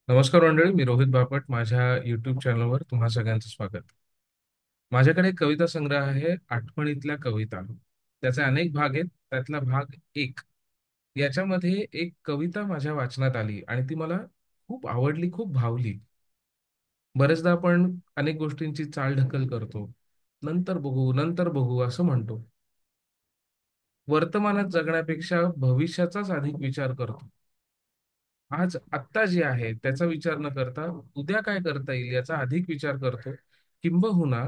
नमस्कार मंडळी, मी रोहित बापट. माझ्या युट्यूब चॅनलवर तुम्हा सगळ्यांचं स्वागत. माझ्याकडे एक कविता संग्रह आहे, आठवणीतल्या कविता. त्याचे अनेक भाग आहेत. त्यातला भाग एक, याच्यामध्ये एक कविता माझ्या वाचनात आली आणि ती मला खूप आवडली, खूप भावली. बरेचदा आपण अनेक गोष्टींची चालढकल करतो. नंतर बघू, नंतर बघू असं म्हणतो. वर्तमानात जगण्यापेक्षा भविष्याचाच अधिक विचार करतो. आज आत्ता जे आहे त्याचा विचार न करता उद्या काय करता येईल याचा अधिक विचार करतो. किंबहुना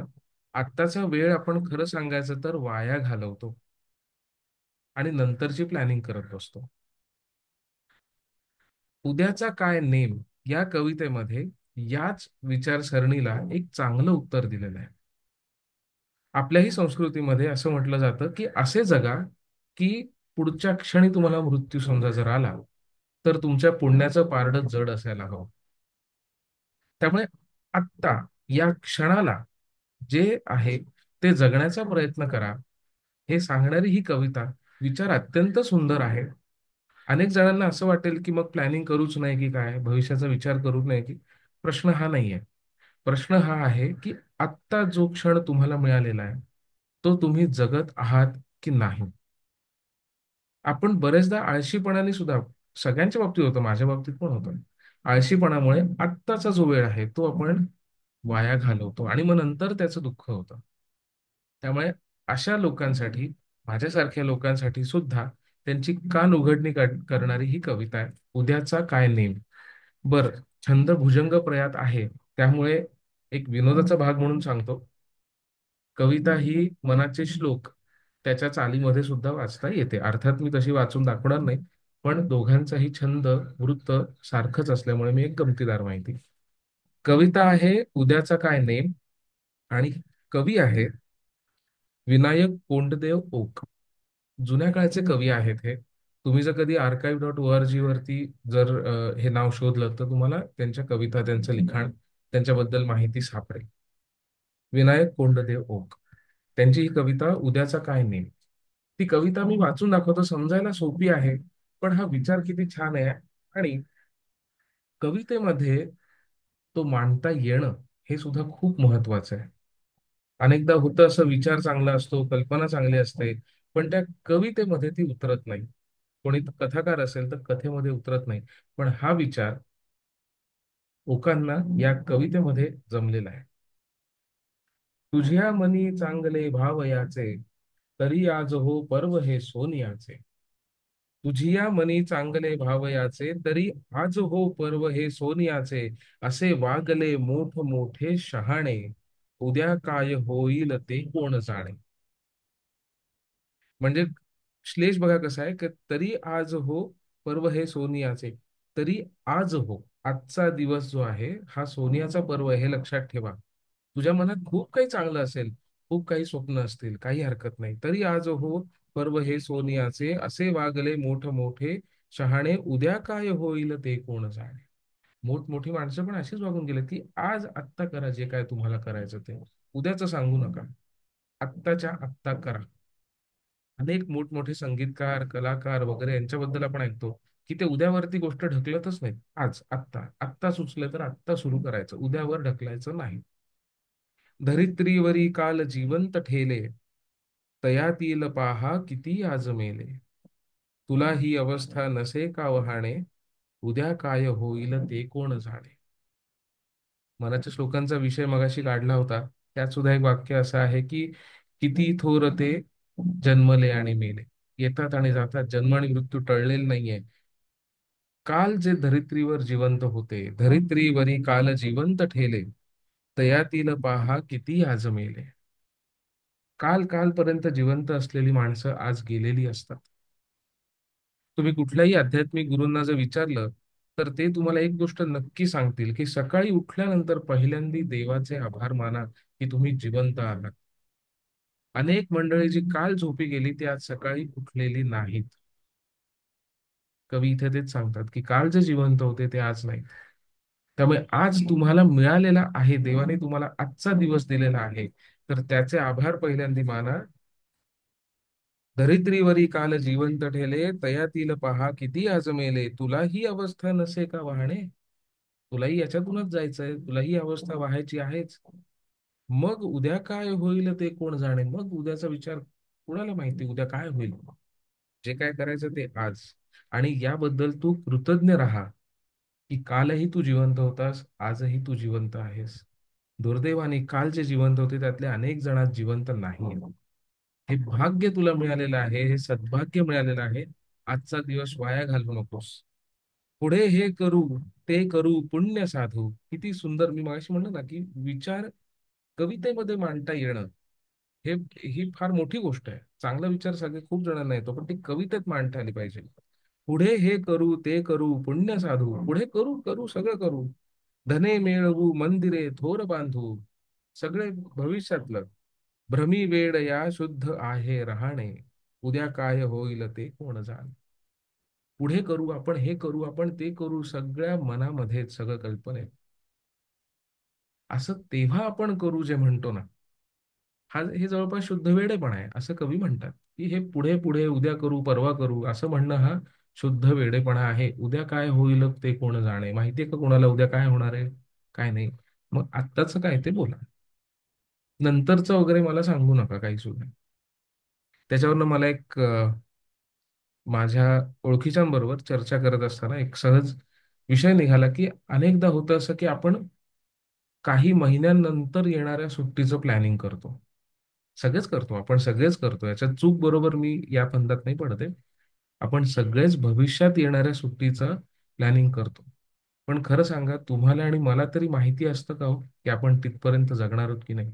आत्ताचा वेळ आपण खरं सांगायचं तर वाया घालवतो आणि नंतरची प्लॅनिंग करत बसतो. उद्याचा काय नेम या कवितेमध्ये याच विचारसरणीला एक चांगलं उत्तर दिलेलं आहे. आपल्याही संस्कृतीमध्ये असं म्हटलं जातं की असे जगा की पुढच्या क्षणी तुम्हाला मृत्यू समजा जर आला तर तुमच्या पुण्याचं पारडं जड असायला हवं. त्यामुळे आत्ता या क्षणाला जे आहे ते जगण्याचा प्रयत्न करा, हे सांगणारी ही कविता विचार अत्यंत सुंदर आहे. अनेक जणांना असं वाटेल की मग प्लॅनिंग करूच नाही की काय, भविष्याचा विचार करू नये की. प्रश्न हा नाहीये. प्रश्न हा आहे की आत्ता जो क्षण तुम्हाला मिळालेला आहे तो तुम्ही जगत आहात की नाही. आपण बरेचदा आळशीपणाने सुद्धा, सगळ्यांच्या बाबतीत होतं, माझ्या बाबतीत पण होतं, आळशीपणामुळे आत्ताचा जो वेळ आहे तो आपण वाया घालवतो आणि मग नंतर त्याचं दुःख होतं. त्यामुळे अशा लोकांसाठी, माझ्यासारख्या लोकांसाठी सुद्धा त्यांची कान उघडणी करणारी ही कविता आहे, उद्याचा काय नेम. बर, छंद भुजंग प्रयात आहे त्यामुळे एक विनोदाचा भाग म्हणून सांगतो. कविता ही मनाचे श्लोक त्याच्या चालीमध्ये सुद्धा वाचता येते. अर्थात मी तशी वाचून दाखवणार नाही, पण दोघांचाही छंद वृत्त सारखंच असल्यामुळे मी एक गमतीदार माहिती. कविता आहे उद्याचा काय नेम आणि कवी आहे विनायक कोंडदेव ओक. जुन्या काळचे कवी आहेत हे. तुम्ही जर कधी archive.org वरती जर हे नाव शोधलं तर तुम्हाला त्यांच्या कविता, त्यांचं लिखाण, त्यांच्याबद्दल माहिती सापडेल. विनायक कोंडदेव ओक, त्यांची ही कविता उद्याचा काय नेम. ती कविता मी वाचून दाखवतो, समजायला सोपी आहे, पण हा विचार किती छान आहे. आणि कवितेमध्ये तो मांडता येणं हे सुद्धा खूप महत्वाचं आहे. अनेकदा होतं असं, विचार चांगला असतो, कल्पना चांगली असते, पण त्या कवितेमध्ये ती उतरत नाही. कोणी कथाकार असेल तर कथेमध्ये उतरत नाही. पण हा विचार ओकांना या कवितेमध्ये जमलेला आहे. तुझ्या मनी चांगले भावयाचे, तरी आज हो पर्व हे सोनियाचे. तुझिया मनी चांगले भावयाचे, तरी आज हो पर्व हे सोनियाचे. असे वागले मोठ मोठे शहाणे, उद्या काय होईल ते कोण जाणे. म्हणजे श्लेष बघा कसा आहे की तरी आज हो पर्व हे सोनियाचे. तरी आज हो, आजचा दिवस जो आहे हा सोनियाचा पर्व आहे, हे लक्षात ठेवा. तुझ्या मनात खूप काही चांगलं असेल, खूप काही स्वप्न असतील, काही हरकत नाही. तरी आज हो पर्व हे सोनियाचे, असे वागले मोठ मोठे शहाणे, उद्या काय होईल ते कोण जाणे. मोठमोठी माणसं पण अशीच वागून गेले की आज आत्ता करा जे काय तुम्हाला करायचं ते, उद्याचं सांगू नका, आत्ताच्या आत्ता करा. अनेक मोठमोठे संगीतकार, कलाकार वगैरे यांच्याबद्दल आपण ऐकतो की ते उद्यावरती गोष्ट ढकलतच नाहीत. आज आत्ता आत्ता सुचलं तर आत्ता सुरू करायचं, उद्यावर ढकलायचं नाही. धरित्रीवरी काल जिवंत ठेले, तयातील पाहा किती आज मेले. तुला ही अवस्था नसे का वहाणे, उद्या काय होईल ते कोण जाणे. मनाच्या श्लोकांचा विषय मगाशी काढला होता. त्यात सुद्धा एक वाक्य असं आहे की किती थोर ते जन्मले आणि मेले. येतात आणि जातात, जन्म आणि मृत्यू टळलेला नाहीये. काल जे धरित्रीवर जिवंत होते, धरित्रीवरी काल जिवंत ठेले, तयातील पहा किती आज मेले. काल कालपर्यंत जिवंत असलेली माणसं आज गेलेली असतात. तुम्ही कुठल्याही आध्यात्मिक गुरूंना जर विचारलं तर ते तुम्हाला एक गोष्ट नक्की सांगतील की सकाळी उठल्यानंतर पहिल्यांदा देवाचे आभार माना की तुम्ही जिवंत आहात. अनेक मंडळी जी काल झोपी गेली ती आज सकाळी उठलेली नाहीत. कवी इथे तेच सांगतात की काल जे जिवंत होते ते आज नाही. त्यामुळे आज तुम्हाला मिळालेला आहे, देवाने तुम्हाला आजचा दिवस दिलेला आहे, तर त्याचे आभार पहिल्यांदा माना. धरित्रीवरी काल जिवंत ठेले, तयातील पहा किती आज मेले. तुला ही अवस्था नसे का वाहणे. तुलाही याच्यातूनच जायचंय, तुलाही ही अवस्था व्हायची आहेच. मग उद्या काय होईल ते कोण जाणे, मग उद्याचा विचार कुणाला माहिती उद्या काय होईल. जे काय करायचं ते आज. आणि याबद्दल तू कृतज्ञ राहा, की कालही तू जिवंत होतास, आजही तू जिवंत आहेस. दुर्दैवाने काल जे जिवंत होते त्यातले अनेक जण आज जिवंत नाही. हे भाग्य तुला मिळालेलं आहे, हे सद्भाग्य मिळालेलं आहे. आजचा दिवस वाया घालवू नकोस. पुढे हे करू, ते करू, पुण्य साधू. किती सुंदर, मी मगाशी म्हणलं ना, की विचार कवितेमध्ये मांडता येणं हे ही फार मोठी गोष्ट आहे. चांगला विचार सगळे खूप जणांना येतो, पण ती कवितेत मांडता आली पाहिजे. पुढे हे करू, ते करू, पुण्य साधू. पुढे करू, करू, सगळं करू. धने मिळवू, मंदिरे थोर बांधू. सगळे भविष्यातलं. भ्रमी वेड या शुद्ध आहे राहणे. उद्या काय होईल ते कोण जाणे. पुढे करू, आपण हे करू, आपण ते करू, सगळ्या मनामध्ये सगळं कल्पनेत. असं तेव्हा आपण करू जे म्हणतो ना, हा हे जवळपास शुद्ध वेडेपणा आहे असं कवी म्हणतात. की हे पुढे पुढे उद्या करू, परवा करू असं म्हणणं हा शुद्ध वेडेपणा आहे. उद्या काय होईल ते कोण जाणे. माहितीये का कोणाला उद्या काय होणार आहे, काय नाही. मग आत्ताच काय ते बोला. नंतरचं वगैरे मला सांगू नका काही सुद्धा. त्याच्यावरनं मला एक माझ्या ओळखीच्यांबरोबर चर्चा करत असताना एक सहज विषय निघाला, की अनेकदा होतं असं की आपण काही महिन्यानंतर येणाऱ्या सुट्टीचं प्लॅनिंग करतो. सगळेच करतो, आपण सगळेच करतो. याच्यात चूक बरोबर मी या फंदात नाही पडत आहे. आपण सगळेच भविष्यात येणाऱ्या सुट्टीचं प्लॅनिंग करतो. पण खरं सांगा, तुम्हाला आणि मला तरी माहिती असतं का हो, की आपण तिथपर्यंत जगणार आहोत की नाही.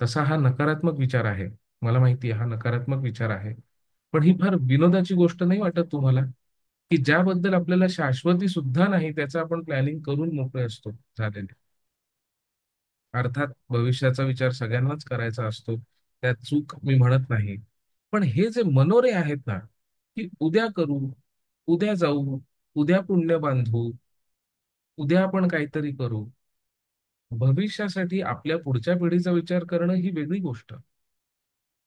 तसा हा नकारात्मक विचार आहे. मला माहिती आहे हा नकारात्मक विचार आहे. पण ही फार विनोदाची गोष्ट नाही वाटत तुम्हाला, की ज्याबद्दल आपल्याला शाश्वती सुद्धा नाही त्याचं आपण प्लॅनिंग करून मोकळे असतो झालेले. अर्थात भविष्याचा विचार सगळ्यांनाच करायचा असतो, त्यात चूक मी म्हणत नाही. पण हे जे मनोरे आहेत ना, की उद्या करू, उद्या जाऊ, उद्या पुण्य बांधू, उद्या आपण काहीतरी करू. भविष्यासाठी आपल्या पुढच्या पिढीचा विचार करणं ही वेगळी गोष्ट.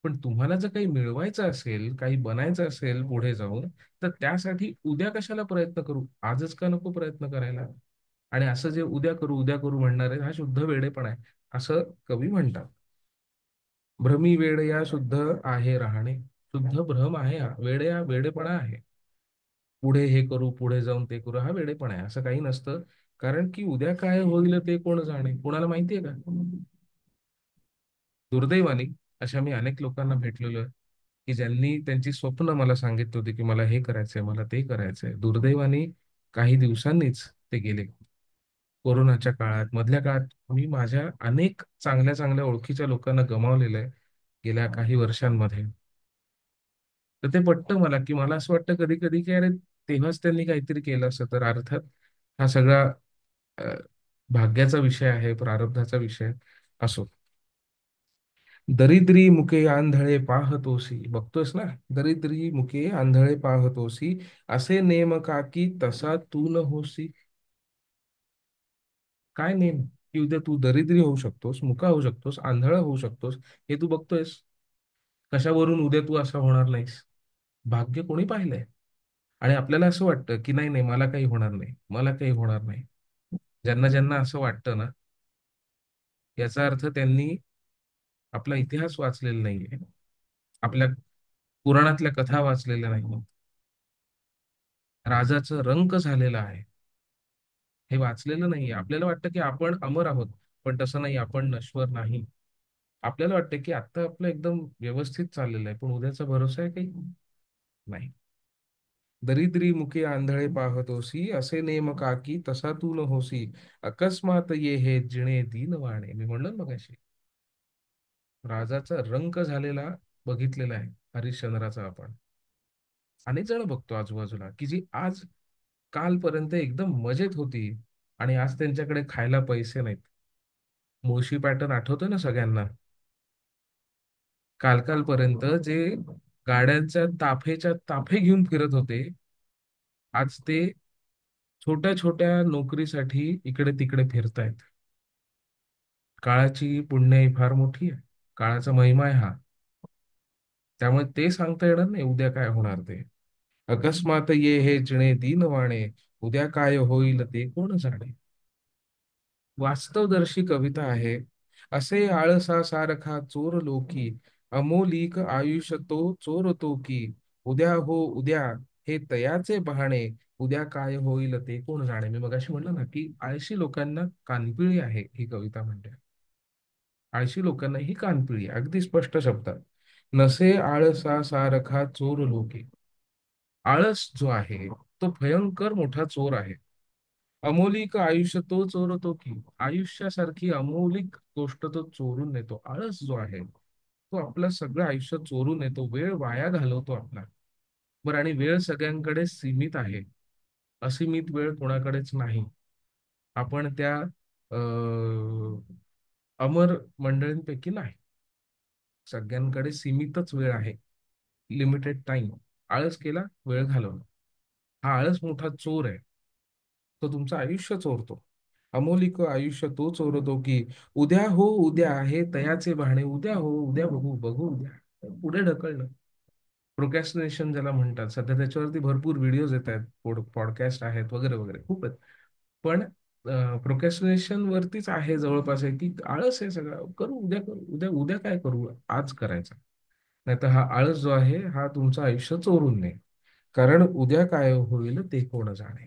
पण तुम्हाला जर काही मिळवायचं असेल, काही बनायचं असेल पुढे जाऊन, तर त्यासाठी उद्या कशाला प्रयत्न करू? आजच का नको प्रयत्न करायला? आणि असं जे उद्या करू म्हणणार आहे, हा शुद्ध वेडेपणा आहे, असं कवी म्हणतात. भ्रमी वेड या शुद्ध आहे राहणे. शुद्ध भ्रम आहे हा. वेडेपणा आहे. पुढे हे करू, पुढे जाऊन ते करू, हा वेडेपणा आहे. असं काही नसतं. कारण की उद्या काय होईल ते कोण जाणे. कोणाला माहितीये का? दुर्दैवाने अशा मी अनेक लोकांना भेटलेलो आहे, की ज्यांनी त्यांची स्वप्न मला सांगितली होती, की मला हे करायचंय, मला ते करायचंय. दुर्दैवाने काही दिवसांनीच ते गेले. कोरोनाच्या काळात, मधल्या काळात मी माझ्या अनेक चांगल्या चांगल्या ओळखीच्या लोकांना गमावलेलं आहे गेल्या काही वर्षांमध्ये. तर ते पटतं मला, की मला असं वाटतं कधी कधी की अरे तेव्हाच त्यांनी काहीतरी केलं असतं. तर अर्थात हा सगळा अ, भाग्याचा विषय आहे, प्रारब्धाचा विषय असो. दरिद्री मुके आंधळे पाहतोसी, बघतोस ना. दरिद्री मुके आंधळे पाहतोसी, असे नेम काकी तसा तू न होसी. काय नेम, की उद्या तू दरिद्री होऊ शकतोस, मुका होऊ शकतोस, आंधळा होऊ शकतोस. हे तू बघतोयस. कशावरून उद्या तू असा होणार नाहीस. भाग्य कोणी पाहिलंय. आणि आपल्याला असं वाटतं की नाही नाही, मला काही होणार नाही, मला काही होणार नाही. ज्यांना ज्यांना असं वाटतं ना, याचा अर्थ त्यांनी आपला इतिहास वाचलेला नाहीये, आपल्या पुराणातल्या कथा वाचलेल्या नाही, राजाचं रंक झालेलं आहे हे वाचलेलं नाहीये. आपल्याला वाटतं की आपण अमर आहोत, पण तसं नाही, आपण नश्वर नाही. आपल्याला वाटतं की आता आपलं एकदम व्यवस्थित चाललेलं आहे, पण उद्याचा भरोसा आहे काही नाही. दरिद्री मुके आंधळे पाहतोसी, असे नेम काकी तसा तू न होसी. अकस्मात ये हे जिणे दीनवाणे. मी म्हणलं ना मगाशी, राजाचा रंक झालेला बघितलेला आहे हरिश्चंद्राचा आपण. अनेक जण बघतो आजूबाजूला, की जी आज कालपर्यंत एकदम मजेत होती आणि आज त्यांच्याकडे खायला पैसे नाहीत. मुळशी पॅटर्न आठवतोय ना सगळ्यांना. कालकालपर्यंत जे गाड्यांच्या ताफेच्या ताफे घेऊन फिरत होते, आज ते छोट्या छोट्या नोकरीसाठी इकडे तिकडे फिरतायत. काळाची पुण्याई फार मोठी आहे. काळाचा महिमा आहे हा. त्यामुळे ते सांगता येणार नाही उद्या काय होणार ते. अकस्मात ये हे जिणे दीनवाणे, उद्या काय होईल ते कोण जाणे. वास्तवदर्शी कविता आहे. असे आळसा सारखा चोर लोकी, अमोलिक आयुष्य तो चोरतो की. उद्या हो उद्या, हे तयाचे बहाणे, उद्या काय होईल ते कोण जाणे. मी मगाशी म्हटलं ना की आळशी लोकांना कानपिळी आहे ही कविता म्हणते. आळशी लोकांना ही कानपिळी आहे. अगदी स्पष्ट शब्दात. नसे आळसा सारखा चोर लोकी. आळस जो आहे तो भयंकर मोठा चोर आहे. अमोलिक आयुष्य तो चोरतो की. आयुष्यासारखी अमौलिक गोष्ट तो चोरून नेतो. आळस जो आहे तो आपलं सगळं आयुष्य चोरून नेतो, वेळ वाया घालवतो आपला. बरं, आणि वेळ सगळ्यांकडे सीमित आहे, असीमित वेळ कोणाकडेच नाही. आपण त्या अमर मंडळींपैकी नाही. सगळ्यांकडे सीमितच वेळ आहे, लिमिटेड टाइम. आळस केला, वेळ घालवला. हा आळस मोठा चोर आहे. तो तुमचं आयुष्य चोरतो. अमोलिक आयुष्य तो चोरतो की. उद्या हो उद्या, हे तयाचे बहाणे. उद्या हो उद्या, बघू बघू उद्या, पुढे ढकलणं. प्रोकॅस्टिनेशन ज्याला म्हणतात, सध्या त्याच्यावरती भरपूर व्हिडिओज येत आहेत, पॉडकास्ट आहेत, वगैरे वगैरे खूप आहेत. पण प्रोकॅस्टिनेशन वरतीच आहे जवळपास, आहे की आळस आहे सगळं. करू उद्या, करू उद्या, उद्या काय करू, आज करायचं. नाही तर हा आळस जो आहे हा तुमचं आयुष्य चोरून नये. कारण उद्या काय होईल ते कोण जाणे.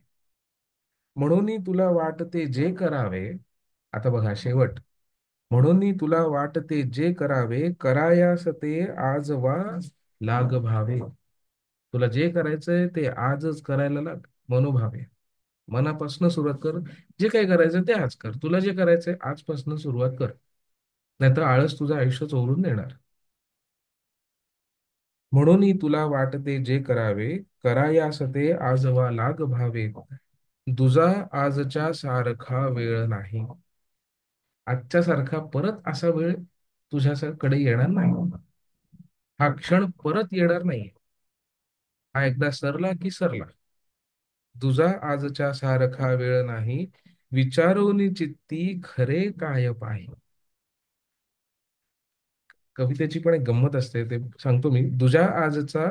म्हणून तुला वाटते जे करावे. आता बघा शेवट. म्हणून तुला वाटते जे करावे, करायास ते आज वा लाग भावे. तुला जे करायचंय ते आजच करायला लाग, मनोभावे. मनापासून सुरुवात कर. जे काही करायचं ते आज कर. तुला जे करायचंय आजपासून सुरुवात कर. नाहीतर आळस तुझं आयुष्य चोरून नेणार. म्हणून तुला वाटते जे करावे, करायास ते आज वा लाग भावे. तुझा आजच्या सारखा वेळ नाही. आजच्या सारखा परत असा वेळ तुझ्याकडे येणार नाही. हा क्षण परत येणार नाही. हा एकदा सरला की सरला. तुझा आजच्या सारखा वेळ नाही, विचारून चित्ती खरे काय पाही. कवितेची पण एक गंमत असते, ते सांगतो मी. तुझ्या आजचा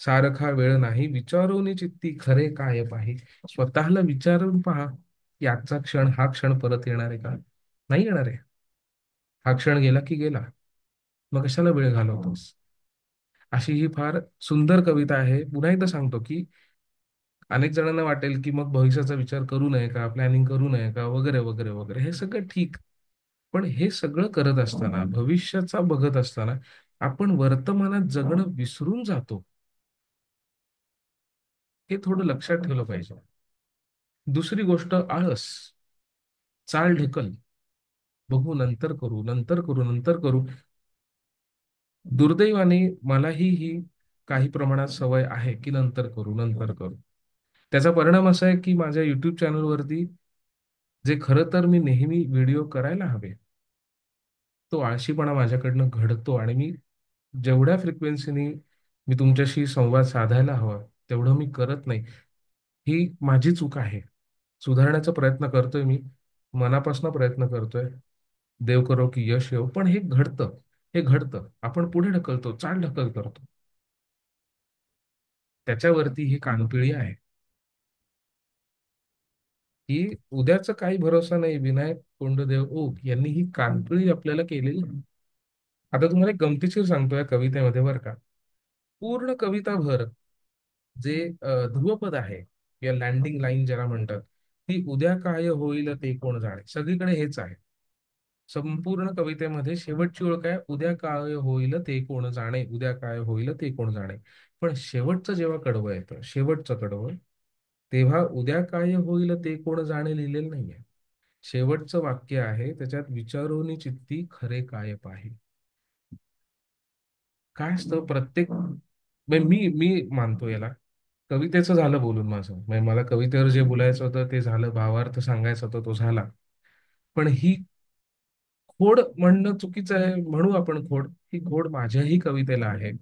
सारखा वेळ नाही, विचारून चित्ती खरे काय पाही. स्वतःला विचारून पहा की आजचा क्षण, हा क्षण परत येणार आहे का? नाही येणार आहे. हा क्षण गेला की गेला. मग कशाला वेळ घालवतोस? अशी ही फार सुंदर कविता आहे. पुन्हा एकदा सांगतो की अनेक जणांना वाटेल की मग भविष्याचा विचार करू नये का, प्लॅनिंग करू नये का, वगैरे वगैरे वगैरे. हे सगळं ठीक. पण हे सगळं करत असताना, भविष्याचा बघत असताना, आपण वर्तमानात जगणं विसरून जातो. हे थोडं लक्षात ठेवलं पाहिजे. दुसरी गोष्ट, आळस, चाल ढकल, बघू नंतर करू, नंतर करू, नंतर करू. दुर्दैवाने मलाही ही काही प्रमाणात सवय आहे की नंतर करू, नंतर करू. त्याचा परिणाम असा आहे की माझ्या युट्यूब चॅनलवरती जे खरं तर मी नेहमी व्हिडिओ करायला हवे, तो आळशीपणा माझ्याकडनं घडतो. आणि मी जेवढ्या फ्रिक्वेन्सीनी मी तुमच्याशी संवाद साधायला हवा तेवढं मी करत नाही. ही माझी चूक आहे. सुधारण्याचा प्रयत्न करतोय मी, मनापासून प्रयत्न करतोय. देव करो की यश येवो. पण हे घडतं. हे घडतं, आपण पुढे ढकलतो, चाल ढकल करतो. त्याच्यावरती ही कानपिळी आहे की उद्याचा काही भरोसा नाही. विनायक कोंडदेव ओक यांनी ही कानपिळी आपल्याला केलेली आहे. आता तुम्हाला एक गमतीशीर सांगतो या कवितेमध्ये, बरं का. पूर्ण कविताभर जे ध्रुवपद आहे, या लँडिंग लाईन ज्याला म्हणतात, ती उद्या काय होईल ते कोण जाणे. सगळीकडे हेच आहे. संपूर्ण कवितेमध्ये शेवटची ओळ काय, उद्या काय होईल ते कोण जाणे, उद्या काय होईल ते कोण जाणे. पण शेवटचं जेव्हा कडवं येतं, शेवटचं कडवं, तेव्हा उद्या काय होईल ते कोण जाणे लिहिलेलं नाहीये. शेवटचं वाक्य आहे त्याच्यात, विचारोनी चित्ती खरे काय पाही. काय असतं प्रत्येक, मी मी मानतो याला. कवितेचं झालं बोलून माझं, म्हणजे मला कवितेवर जे बोलायचं होतं ते झालं, भावार्थ सांगायचा होता तो झाला. पण ही खोड म्हणणं चुकीचं आहे, म्हणू आपण खोड. ही खोड माझ्याही कवितेला आहे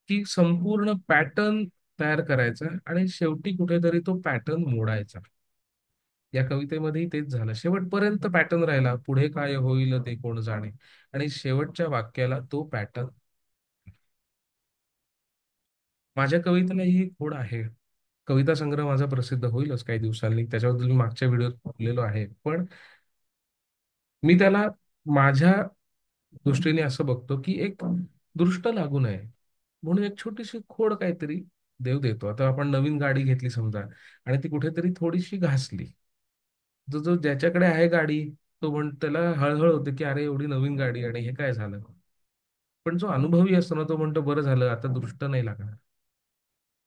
की संपूर्ण पॅटर्न तयार करायचा आणि शेवटी कुठेतरी तो पॅटर्न मोडायचा. या कवितेमध्येही तेच झालं. शेवटपर्यंत पॅटर्न राहिला, पुढे काय होईल ते कोण जाणे. आणि शेवटच्या वाक्याला तो पॅटर्न. माझ्या कवितेला ही खोड आहे. कविता संग्रह माझा प्रसिद्ध होईलच काही दिवसांनी, त्याच्याबद्दल मी मागच्या व्हिडिओत बोललेलो आहे. पण मी त्याला माझ्या दृष्टीने असं बघतो की एक दृष्ट लागू नये म्हणून एक छोटीशी खोड काहीतरी देव देतो. आता आपण नवीन गाडी घेतली समजा आणि ती कुठेतरी थोडीशी घासली, जो जो ज्याच्याकडे आहे गाडी, तो त्याला हळहळ होते की अरे एवढी नवीन गाडी आणि हे काय झालं. पण जो अनुभवी असतो ना, तो म्हणतो बरं झालं आता दृष्ट नाही लागणार.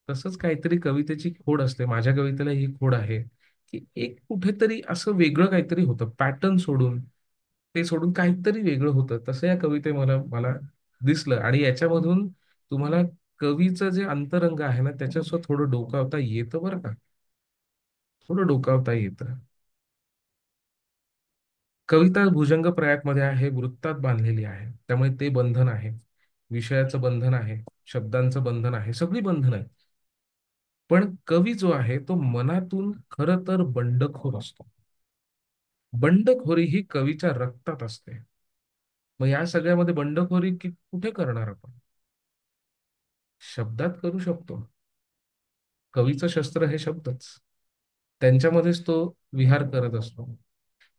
तसंच काहीतरी कवितेची खोड असते. माझ्या कवितेला ही खोड आहे की एक कुठेतरी असं वेगळं काहीतरी होतं, पॅटर्न सोडून, ते सोडून काहीतरी वेगळं होतं. तसं या कविते मला मला दिसलं आणि याच्यामधून तुम्हाला कवीचं जे अंतरंग आहे ना, त्याच्यासोबत थोडं डोकावता येतं बरं का, थोडं डोकावता येतं. कविता भुजंग प्रयागमध्ये आहे, वृत्तात बांधलेली आहे, त्यामुळे ते बंधन आहे. विषयाचं बंधन आहे, शब्दांचं बंधन आहे, सगळी बंधन आहेत. पण कवी जो आहे तो मनातून खरं तर बंडखोर असतो. बंडखोरी ही कवीच्या रक्तात असते. मग या सगळ्यामध्ये बंडखोरी कुठे करणार आपण? शब्दात करू शकतो. कवीचं शस्त्र हे शब्दच. त्यांच्यामध्येच तो विहार करत असतो.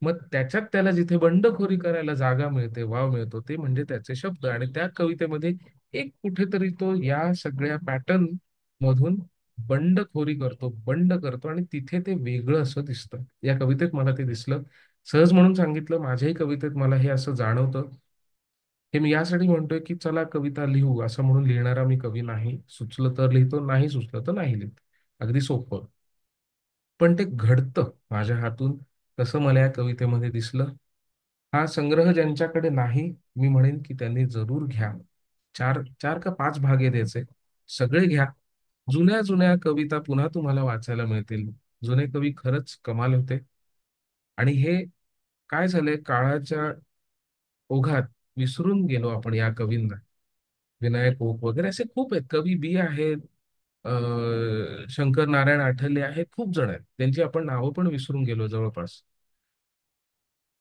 मग त्याच्यात त्याला जिथे बंडखोरी करायला जागा मिळते, वाव मिळतो, ते म्हणजे त्याचे शब्द. आणि त्या कवितेमध्ये एक कुठेतरी तो या सगळ्या पॅटर्न मधून बंडखोरी करतो, बंड करतो आणि तिथे ते वेगळं असं दिसतं. या कवितेत मला ते दिसलं. सहज म्हणून सांगितलं, माझ्याही कवितेत मला हे असं जाणवतं. हे मी यासाठी म्हणतोय की चला कविता लिहू असं म्हणून लिहिणारा मी कवी नाही. सुचलं तर लिहितो, नाही सुचलं तर नाही लिहित. अगदी सोपं. पण ते घडतं माझ्या हातून. तसं मला या कवितेमध्ये दिसलं. हा संग्रह ज्यांच्याकडे नाही, मी म्हणेन की त्यांनी जरूर घ्या. चार चार का पाच भाग आहे त्याचे. सगळे घ्या. जुन्या जुन्या कविता पुन्हा तुम्हाला वाचायला मिळतील. जुने कवी खरंच कमाल होते. आणि हे काय झालंय, काळाच्या ओघात विसरून गेलो आपण या कवींना. विनायक ओक वगैरे असे खूप आहेत, कवी बी आहेत. शंकर नारायण आठवले आहेत, खूप जण आहेत, त्यांची आपण नावं पण विसरून गेलो जवळपास.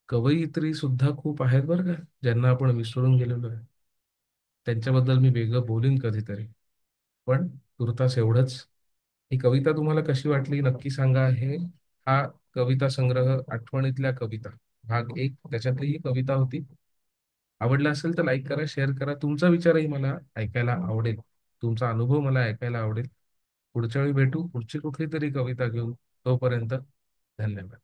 कवयित्री सुद्धा खूप आहेत बरं का, ज्यांना आपण विसरून गेलेलो आहे. त्यांच्याबद्दल मी वेगळं बोलीन कधीतरी. पण तुर्तास एवढंच. ही कविता तुम्हाला कशी वाटली नक्की सांगा. हा कविता संग्रह आठवणीतल्या कविता भाग एक, त्याच्यातली ही कविता होती. आवडला असेल तर लाईक करा, शेअर करा. तुमचा विचारही मला ऐकायला आवडेल. तुमचा अनुभव मला ऐकायला आवडेल. पुढच्या वेळी भेटू पुढची कुठली तरी कविता घेऊन. तोपर्यंत धन्यवाद.